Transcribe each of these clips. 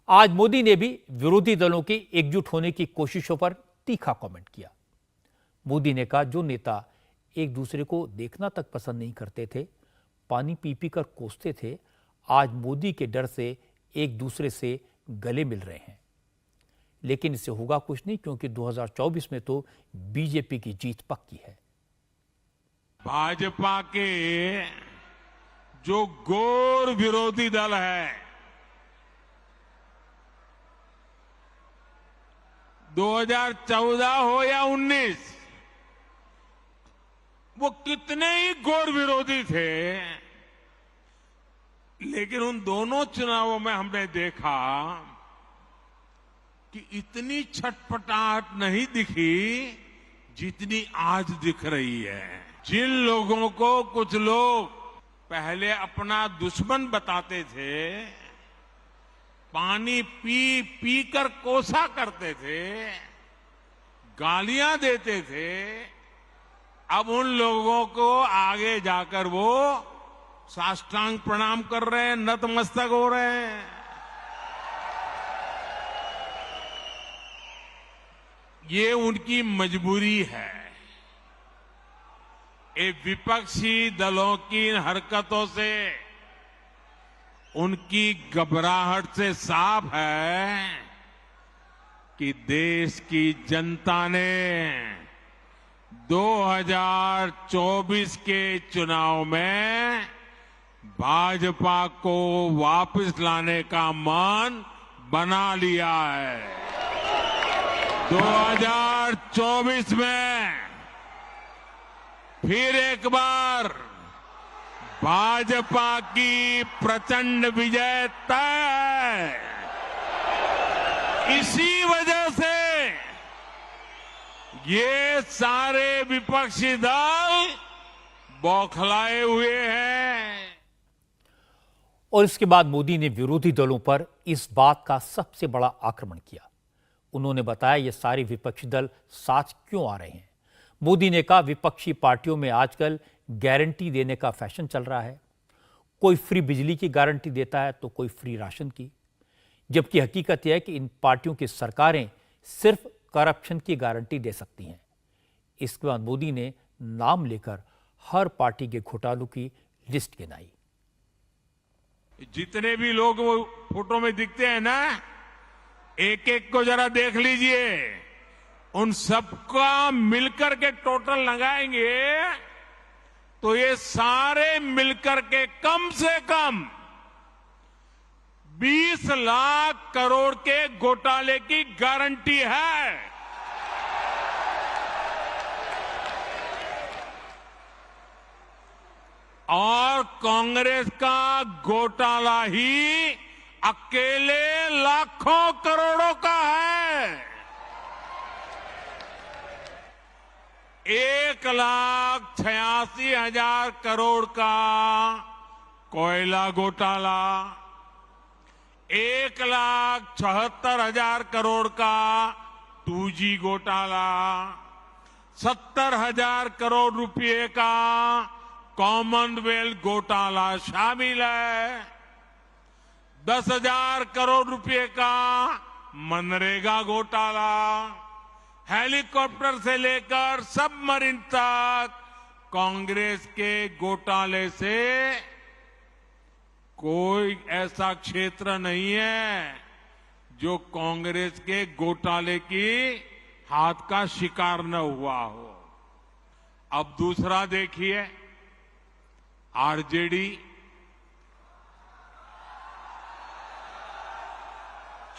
आज मोदी ने भी विरोधी दलों की एकजुट होने की कोशिशों पर तीखा कमेंट किया। मोदी ने कहा, जो नेता एक दूसरे को देखना तक पसंद नहीं करते थे, पानी पी पी कर कोसते थे, आज मोदी के डर से एक दूसरे से गले मिल रहे हैं। लेकिन इससे होगा कुछ नहीं, क्योंकि 2024 में तो बीजेपी की जीत पक्की है। भाजपा के जो घोर विरोधी दल है, 2014 हो या 19, वो कितने ही घोर विरोधी थे, लेकिन उन दोनों चुनावों में हमने देखा कि इतनी छटपटाहट नहीं दिखी जितनी आज दिख रही है। जिन लोगों को कुछ लोग पहले अपना दुश्मन बताते थे, पानी पी पी कर कोसा करते थे, गालियां देते थे, अब उन लोगों को आगे जाकर वो साष्टांग प्रणाम कर रहे हैं, नतमस्तक हो रहे हैं। ये उनकी मजबूरी है। ये विपक्षी दलों की हरकतों से, उनकी घबराहट से साफ है कि देश की जनता ने 2024 के चुनाव में भाजपा को वापस लाने का मन बना लिया है। 2024 में फिर एक बार भाजपा की प्रचंड विजय तय है। इसी वजह से ये सारे विपक्षी दल बौखलाए हुए हैं। और इसके बाद मोदी ने विरोधी दलों पर इस बात का सबसे बड़ा आक्रमण किया। उन्होंने बताया, ये सारे विपक्षी दल साथ क्यों आ रहे हैं। मोदी ने कहा, विपक्षी पार्टियों में आजकल गारंटी देने का फैशन चल रहा है। कोई फ्री बिजली की गारंटी देता है तो कोई फ्री राशन की, जबकि हकीकत यह है कि इन पार्टियों की सरकारें सिर्फ करप्शन की गारंटी दे सकती हैं। इसके बाद मोदी ने नाम लेकर हर पार्टी के घोटालों की लिस्ट गिनाई। जितने भी लोग वो फोटो में दिखते हैं ना, एक एक को जरा देख लीजिए। उन सबका मिलकर के टोटल लगाएंगे तो ये सारे मिलकर के कम से कम 20 लाख करोड़ के घोटाले की गारंटी है। और कांग्रेस का घोटाला ही अकेले लाखों करोड़ों का है। 1,86,000 करोड़ का कोयला घोटाला, 1,76,000 करोड़ का 2G घोटाला, 70,000 करोड़ रुपए का कॉमनवेल्थ घोटाला शामिल है, 10,000 करोड़ रुपए का मनरेगा घोटाला, हेलीकॉप्टर से लेकर सबमरीन तक कांग्रेस के घोटाले से कोई ऐसा क्षेत्र नहीं है जो कांग्रेस के घोटाले की हाथ का शिकार न हुआ हो। अब दूसरा देखिए, आरजेडी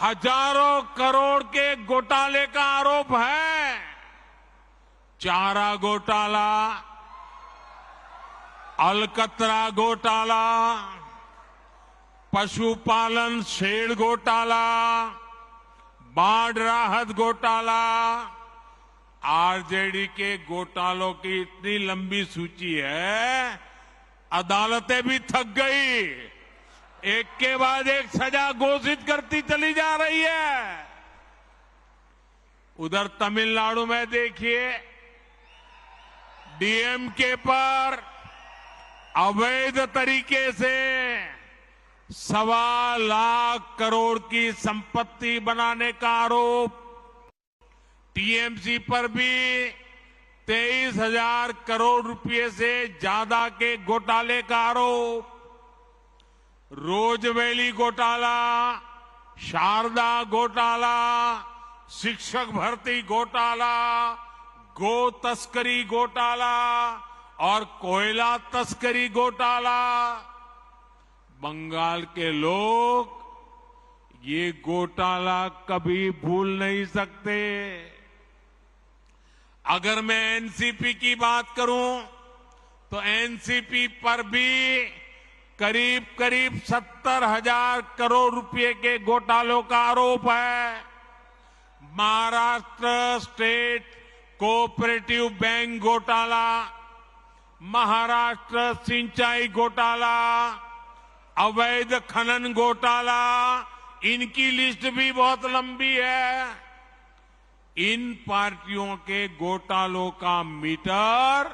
हजारों करोड़ के घोटाले का आरोप है। चारा घोटाला, अलकतरा घोटाला, पशुपालन शेड घोटाला, बाढ़ राहत घोटाला। आरजेडी के घोटालों की इतनी लंबी सूची है, अदालतें भी थक गई। एक के बाद एक सजा घोषित करती चली जा रही है। उधर तमिलनाडु में देखिए, डीएमके पर अवैध तरीके से 1.25 लाख करोड़ की संपत्ति बनाने का आरोप, टीएमसी पर भी 23,000 करोड़ रुपए से ज्यादा के घोटाले का आरोप, रोजवेली घोटाला, शारदा घोटाला, शिक्षक भर्ती घोटाला, गो तस्करी घोटाला और कोयला तस्करी घोटाला। बंगाल के लोग ये घोटाला कभी भूल नहीं सकते। अगर मैं एनसीपी की बात करूं तो एनसीपी पर भी करीब 70,000 करोड़ रुपए के घोटालों का आरोप है। महाराष्ट्र स्टेट कोऑपरेटिव बैंक घोटाला, महाराष्ट्र सिंचाई घोटाला, अवैध खनन घोटाला, इनकी लिस्ट भी बहुत लंबी है। इन पार्टियों के घोटालों का मीटर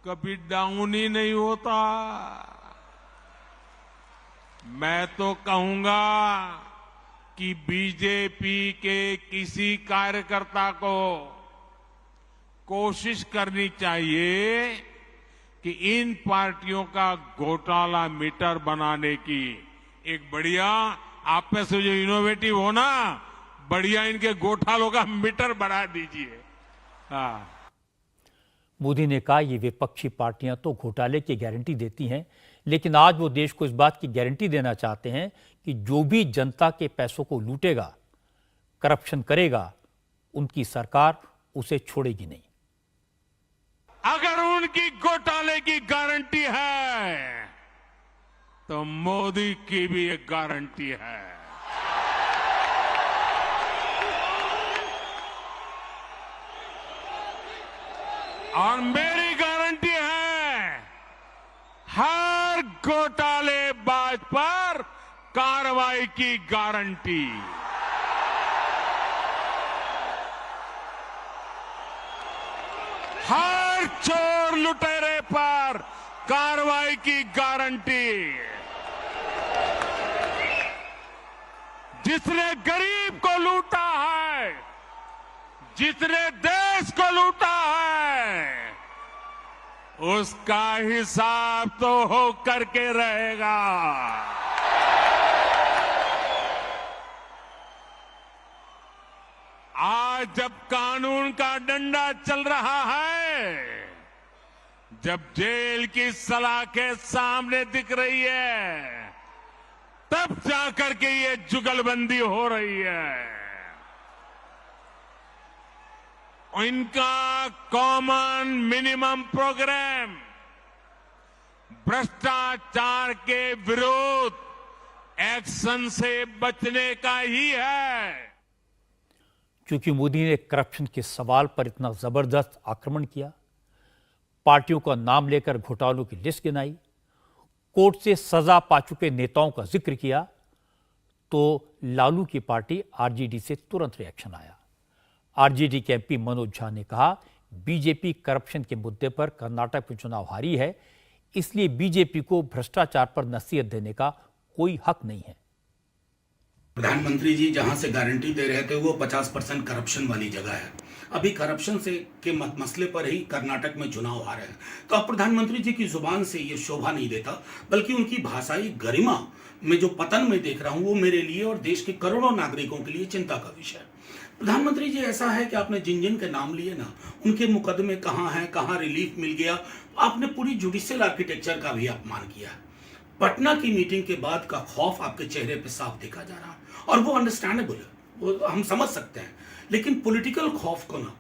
कभी डाउन ही नहीं होता। मैं तो कहूंगा कि बीजेपी के किसी कार्यकर्ता को कोशिश करनी चाहिए कि इन पार्टियों का घोटाला मीटर बनाने की एक बढ़िया, आप में से जो इनोवेटिव हो ना, बढ़िया इनके घोटालों का मीटर बना दीजिए। हाँ। मोदी ने कहा ये विपक्षी पार्टियां तो घोटाले की गारंटी देती हैं, लेकिन आज वो देश को इस बात की गारंटी देना चाहते हैं कि जो भी जनता के पैसों को लूटेगा, करप्शन करेगा, उनकी सरकार उसे छोड़ेगी नहीं। अगर उनकी घोटाले की गारंटी है तो मोदी की भी एक गारंटी है। और मेरी गारंटी है, हर घोटालेबाज पर कार्रवाई की गारंटी। हर चोर लुटेरे पर कार्रवाई की गारंटी। जिसने गरीब को लूटा है, जिसने देश को लूटा है, उसका हिसाब तो हो करके रहेगा। आज जब कानून का डंडा चल रहा है, जब जेल की सलाखें सामने दिख रही है, तब जाकर के ये जुगलबंदी हो रही है। इनका कॉमन मिनिमम प्रोग्राम भ्रष्टाचार के विरुद्ध एक्शन से बचने का ही है। क्योंकि मोदी ने करप्शन के सवाल पर इतना जबरदस्त आक्रमण किया, पार्टियों का नाम लेकर घोटालों की लिस्ट गिनाई, कोर्ट से सजा पा चुके नेताओं का जिक्र किया, तो लालू की पार्टी आरजेडी से तुरंत रिएक्शन आया। आरजेडी के एमपी मनोज झा ने कहा, बीजेपी करप्शन के मुद्दे पर कर्नाटक में चुनाव हारी है, इसलिए बीजेपी को भ्रष्टाचार पर नसीहत देने का कोई हक नहीं है। प्रधानमंत्री जी जहां से गारंटी दे रहे थे वो 50% करप्शन वाली जगह है। अभी करप्शन से के मसले पर ही कर्नाटक में चुनाव हारे हैं। तो अब प्रधानमंत्री जी की जुबान से ये शोभा नहीं देता, बल्कि उनकी भाषाई गरिमा में जो पतन मैं देख रहा हूं, वो मेरे लिए और देश के करोड़ों नागरिकों के लिए चिंता का विषय है। प्रधानमंत्री जी, ऐसा है कि आपने जिन जिन के नाम लिए ना, उनके मुकदमे कहां हैं, कहां रिलीफ मिल गया, आपने पूरी जुडिशियल आर्किटेक्चर का भी अपमान किया। पटना की मीटिंग के बाद का खौफ आपके चेहरे पे साफ देखा जा रहा है, और वो अंडरस्टैंडेबल है, वो हम समझ सकते हैं। लेकिन पॉलिटिकल खौफ को ना,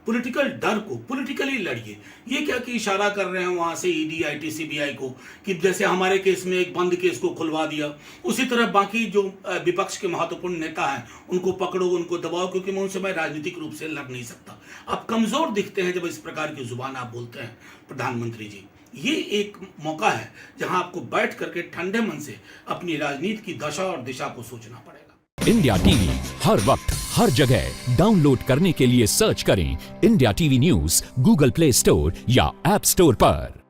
पॉलिटिकल डर को पॉलिटिकली लड़िए। ये क्या कि इशारा कर रहे हैं वहां से ईडी, आईटी, सीबीआई को कि जैसे हमारे केस में एक बंद केस को खुलवा दिया, उसी तरह बाकी जो विपक्ष के महत्वपूर्ण नेता हैं उनको पकड़ो, उनको दबाओ, क्योंकि मैं उनसे राजनीतिक रूप से लड़ नहीं सकता। आप कमजोर दिखते हैं जब इस प्रकार की जुबान आप बोलते हैं प्रधानमंत्री जी। ये एक मौका है जहां आपको बैठ करके ठंडे मन से अपनी राजनीति की दशा और दिशा को सोचना पड़ेगा। इंडिया टीवी हर वक्त हर जगह डाउनलोड करने के लिए सर्च करें India TV news Google play store या ऐप स्टोर पर।